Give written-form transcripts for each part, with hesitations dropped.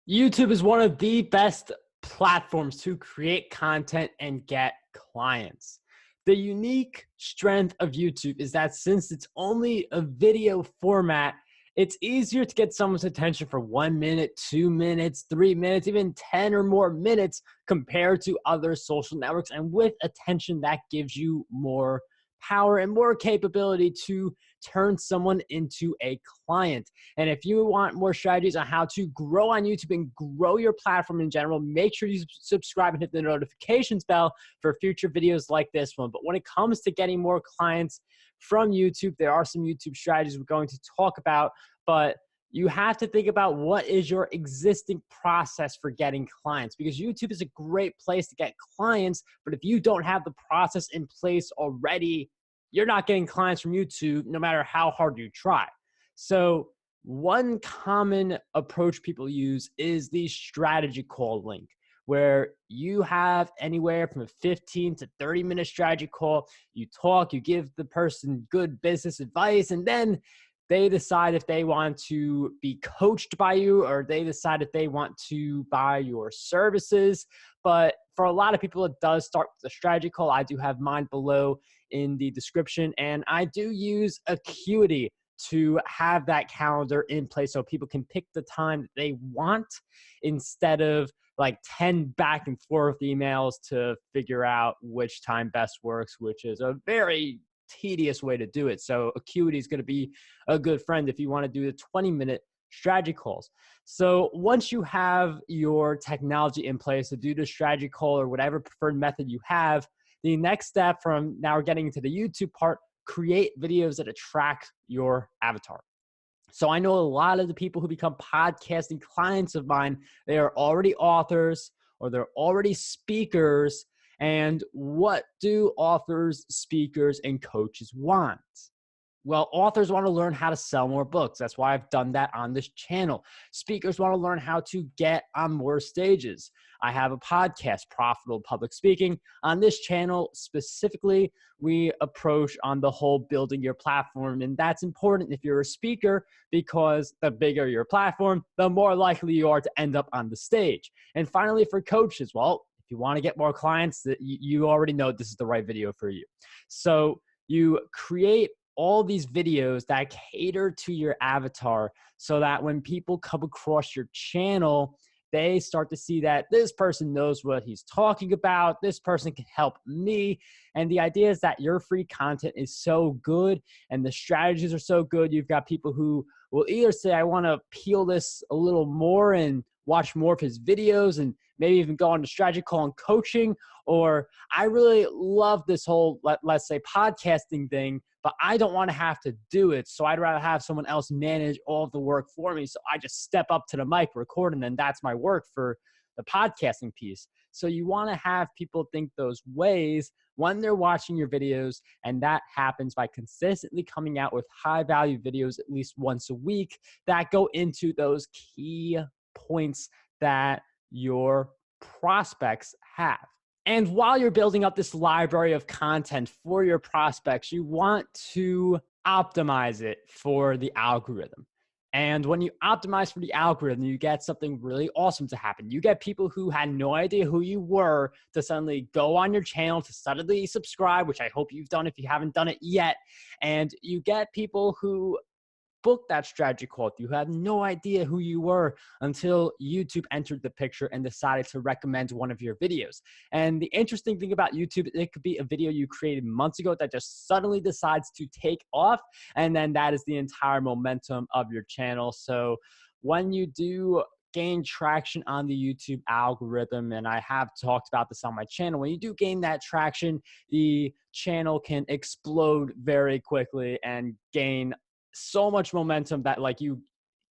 YouTube is one of the best platforms to create content and get clients. The unique strength of YouTube is that since it's only a video format, it's easier to get someone's attention for 1 minute, 2 minutes, 3 minutes, even 10 or more minutes compared to other social networks. And with attention, that gives you more power and more capability to turn someone into a client. And if you want more strategies on how to grow on YouTube and grow your platform in general, make sure you subscribe and hit the notifications bell for future videos like this one. But when it comes to getting more clients from YouTube, there are some YouTube strategies we're going to talk about, but you have to think about what is your existing process for getting clients, because YouTube is a great place to get clients, but if you don't have the process in place already, you're not getting clients from YouTube no matter how hard you try. So one common approach people use is the strategy call link, where you have anywhere from a 15 to 30-minute strategy call. You talk, you give the person good business advice, and then they decide if they want to be coached by you or they decide if they want to buy your services. But for a lot of people, it does start with a strategy call. I do have mine below in the description, and I do use Acuity to have that calendar in place so people can pick the time that they want instead of like 10 back and forth emails to figure out which time best works, which is a very tedious way to do it. So Acuity is going to be a good friend if you want to do the 20-minute strategy calls. So once you have your technology in place to do the strategy call or whatever preferred method you have, the next step from now we're getting into the YouTube part, create videos that attract your avatar. So I know a lot of the people who become podcasting clients of mine, they are already authors or they're already speakers. And what do authors, speakers, and coaches want? Well, authors want to learn how to sell more books. That's why I've done that on this channel. Speakers want to learn how to get on more stages. I have a podcast, Profitable Public Speaking. On this channel specifically, we approach on the whole building your platform. And that's important if you're a speaker, because the bigger your platform, the more likely you are to end up on the stage. And finally, for coaches, well, if you want to get more clients, you already know this is the right video for you. So you create all these videos that cater to your avatar so that when people come across your channel, they start to see that this person knows what he's talking about. This person can help me. And the idea is that your free content is so good and the strategies are so good. You've got people who will either say, I want to peel this a little more and watch more of his videos and maybe even go on to strategy call and coaching, or I really love this whole, let's say, podcasting thing, but I don't want to have to do it. So I'd rather have someone else manage all of the work for me. So I just step up to the mic, record, and then that's my work for the podcasting piece. So you want to have people think those ways when they're watching your videos. And that happens by consistently coming out with high value videos at least once a week that go into those key points that your prospects have. And while you're building up this library of content for your prospects, you want to optimize it for the algorithm. And when you optimize for the algorithm, you get something really awesome to happen. You get people who had no idea who you were to suddenly go on your channel, to suddenly subscribe, which I hope you've done if you haven't done it yet. And you get people who book that strategy call. You had no idea who you were until YouTube entered the picture and decided to recommend one of your videos. And the interesting thing about YouTube, it could be a video you created months ago that just suddenly decides to take off. And then that is the entire momentum of your channel. So when you do gain traction on the YouTube algorithm, and I have talked about this on my channel, when you do gain that traction, the channel can explode very quickly and gain so much momentum that like you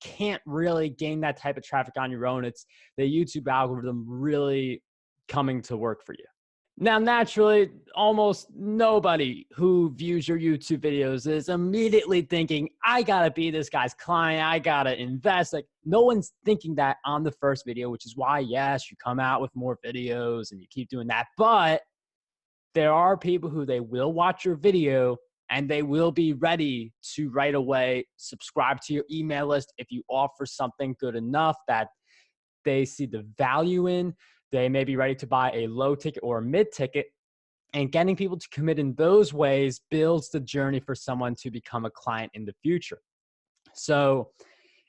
can't really gain that type of traffic on your own. It's the YouTube algorithm really coming to work for you. Now, naturally, almost nobody who views your YouTube videos is immediately thinking, I gotta be this guy's client, I gotta invest. Like, no one's thinking that on the first video, which is why, yes, you come out with more videos and you keep doing that. But there are people who they will watch your video and they will be ready to right away subscribe to your email list if you offer something good enough that they see the value in. They may be ready to buy a low ticket or a mid ticket, and getting people to commit in those ways builds the journey for someone to become a client in the future. So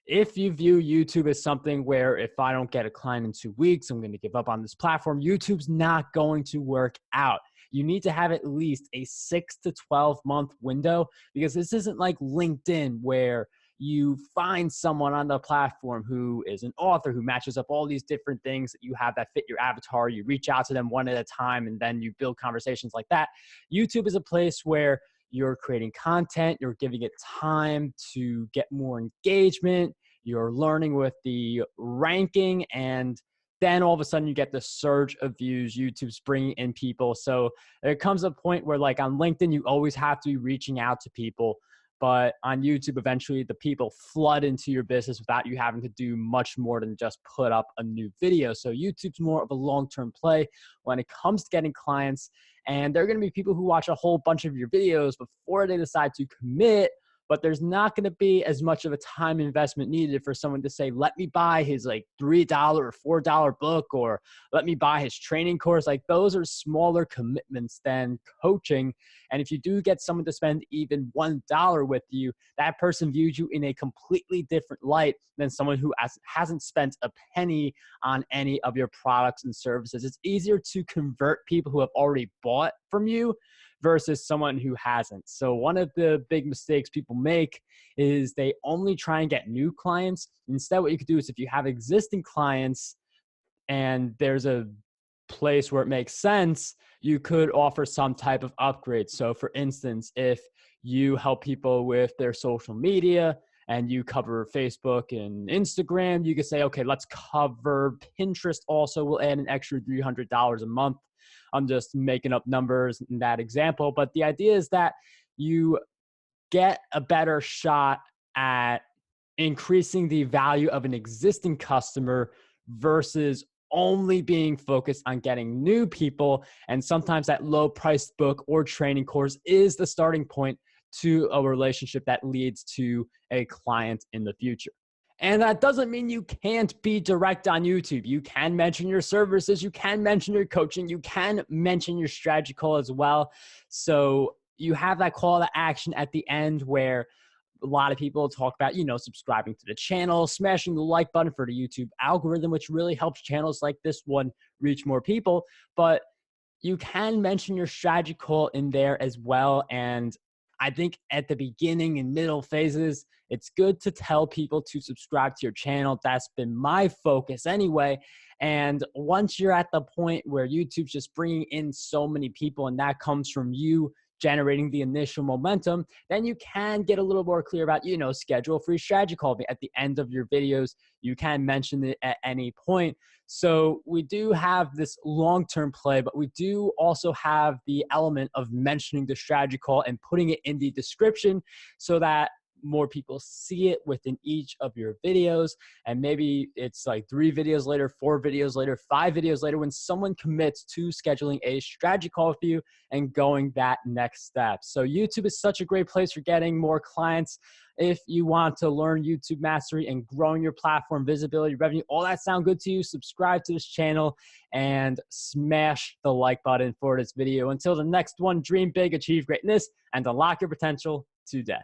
if you view YouTube as something where if I don't get a client in 2 weeks, I'm going to give up on this platform, YouTube's not going to work out. You need to have at least a 6 to 12 month window, because this isn't like LinkedIn where you find someone on the platform who is an author who matches up all these different things that you have that fit your avatar. You reach out to them one at a time and then you build conversations like that. YouTube is a place where you're creating content, you're giving it time to get more engagement, you're learning with the ranking, and then all of a sudden you get the surge of views. YouTube's bringing in people. So there comes a point where, like on LinkedIn, you always have to be reaching out to people. But on YouTube, eventually the people flood into your business without you having to do much more than just put up a new video. So YouTube's more of a long-term play when it comes to getting clients. And there are going to be people who watch a whole bunch of your videos before they decide to commit, but there's not going to be as much of a time investment needed for someone to say, let me buy his like $3 or $4 book, or let me buy his training course. Like those are smaller commitments than coaching. And if you do get someone to spend even $1 with you, that person views you in a completely different light than someone who hasn't spent a penny on any of your products and services. It's easier to convert people who have already bought from you versus someone who hasn't. So one of the big mistakes people make is they only try and get new clients. Instead, what you could do is, if you have existing clients and there's a place where it makes sense, you could offer some type of upgrade. So for instance, if you help people with their social media and you cover Facebook and Instagram, you could say, okay, let's cover Pinterest also. We'll add an extra $300 a month. I'm just making up numbers in that example. But the idea is that you get a better shot at increasing the value of an existing customer versus only being focused on getting new people. And sometimes that low priced book or training course is the starting point to a relationship that leads to a client in the future. And that doesn't mean you can't be direct on YouTube. You can mention your services, you can mention your coaching, you can mention your strategy call as well. So you have that call to action at the end where a lot of people talk about, subscribing to the channel, smashing the like button for the YouTube algorithm, which really helps channels like this one reach more people. But you can mention your strategy call in there as well. And I think at the beginning and middle phases, it's good to tell people to subscribe to your channel. That's been my focus anyway. And once you're at the point where YouTube's just bringing in so many people and that comes from you generating the initial momentum, then you can get a little more clear about, schedule a free strategy call at the end of your videos. You can mention it at any point. So we do have this long-term play, but we do also have the element of mentioning the strategy call and putting it in the description so that more people see it within each of your videos. And maybe it's like 3 videos later, 4 videos later, 5 videos later, when someone commits to scheduling a strategy call with you and going that next step. So YouTube is such a great place for getting more clients. If you want to learn YouTube mastery and growing your platform, visibility, revenue, all that sound good to you, subscribe to this channel and smash the like button for this video. Until the next one, dream big, achieve greatness, and unlock your potential today.